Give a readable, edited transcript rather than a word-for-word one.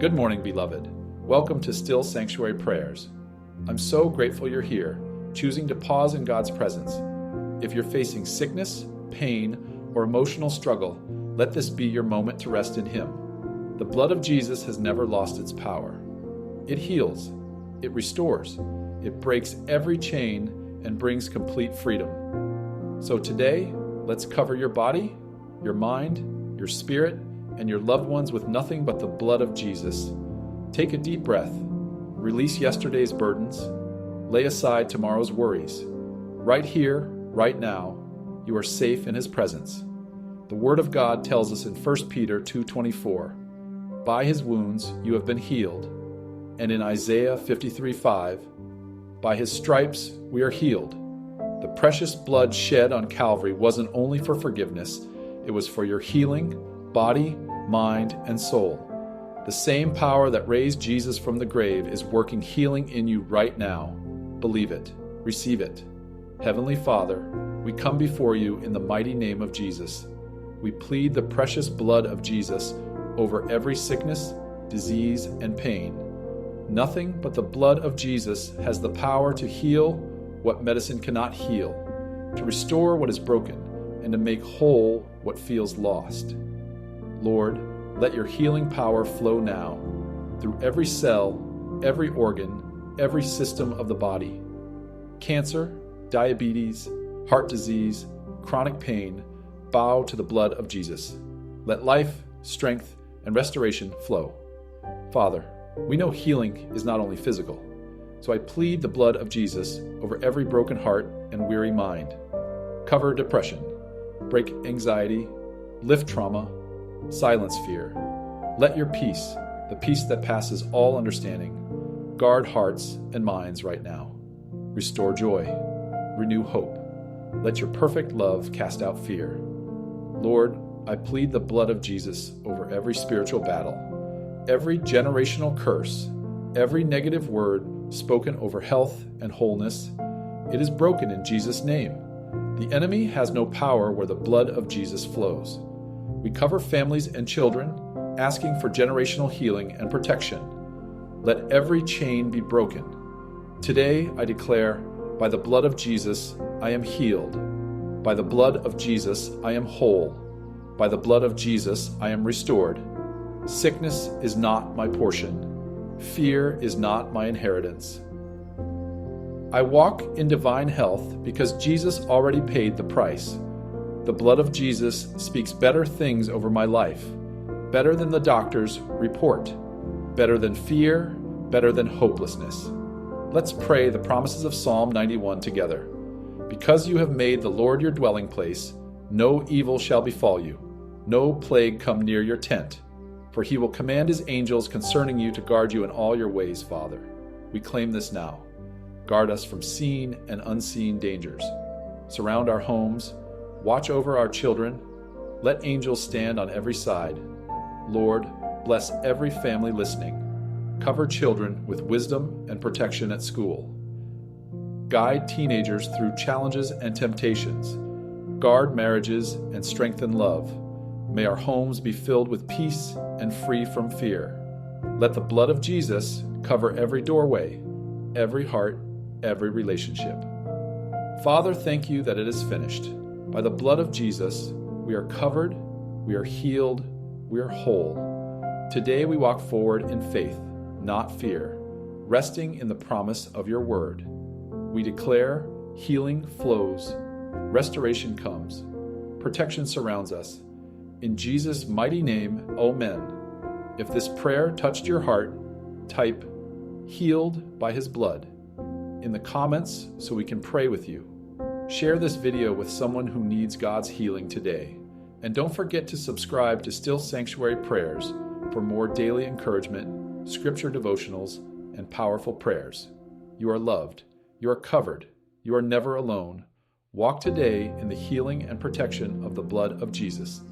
Good morning, beloved. Welcome to Still Sanctuary Prayers. I'm so grateful you're here, choosing to pause in God's presence. If you're facing sickness, pain, or emotional struggle, let this be your moment to rest in Him. The blood of Jesus has never lost its power. It heals, it restores, it breaks every chain and brings complete freedom. So today, let's cover your body, your mind, your spirit, and your loved ones with nothing but the blood of Jesus. Take a deep breath, release yesterday's burdens, lay aside tomorrow's worries. Right here, right now, you are safe in His presence. The Word of God tells us in 1 Peter 2:24, "By His wounds you have been healed," and in Isaiah 53:5, "By His stripes we are healed." The precious blood shed on Calvary wasn't only for forgiveness, it was for your healing, body, mind, and soul. The same power that raised Jesus from the grave is working healing in you right now. Believe it. Receive it. Heavenly Father, we come before you in the mighty name of Jesus. We plead the precious blood of Jesus over every sickness, disease, and pain. Nothing but the blood of Jesus has the power to heal what medicine cannot heal, to restore what is broken, and to make whole what feels lost. Lord, let your healing power flow now through every cell, every organ, every system of the body. Cancer, diabetes, heart disease, chronic pain, bow to the blood of Jesus. Let life, strength, and restoration flow. Father, we know healing is not only physical, so I plead the blood of Jesus over every broken heart and weary mind. Cover depression, break anxiety, lift trauma, silence fear. Let your peace, the peace that passes all understanding, guard hearts and minds right now. Restore joy, renew hope. Let your perfect love cast out fear. Lord, I plead the blood of Jesus over every spiritual battle, every generational curse, every negative word spoken over health and wholeness. It is broken in Jesus' name. The enemy has no power where the blood of Jesus flows. We cover families and children, asking for generational healing and protection. Let every chain be broken. Today I declare, by the blood of Jesus, I am healed. By the blood of Jesus, I am whole. By the blood of Jesus, I am restored. Sickness is not my portion. Fear is not my inheritance. I walk in divine health because Jesus already paid the price. The blood of Jesus speaks better things over my life, better than the doctor's report, better than fear, better than hopelessness. Let's pray the promises of Psalm 91 together. Because you have made the Lord your dwelling place, no evil shall befall you, no plague come near your tent. For He will command His angels concerning you to guard you in all your ways, Father. We claim this now. Guard us from seen and unseen dangers. Surround our homes. Watch over our children. Let angels stand on every side. Lord, bless every family listening. Cover children with wisdom and protection at school. Guide teenagers through challenges and temptations. Guard marriages and strengthen love. May our homes be filled with peace and free from fear. Let the blood of Jesus cover every doorway, every heart, every relationship. Father, thank you that it is finished. By the blood of Jesus, we are covered, we are healed, we are whole. Today we walk forward in faith, not fear, resting in the promise of your word. We declare healing flows, restoration comes, protection surrounds us. In Jesus' mighty name, amen. If this prayer touched your heart, type "healed by His blood" in the comments so we can pray with you. Share this video with someone who needs God's healing today. And don't forget to subscribe to Still Sanctuary Prayers for more daily encouragement, scripture devotionals, and powerful prayers. You are loved. You are covered. You are never alone. Walk today in the healing and protection of the blood of Jesus.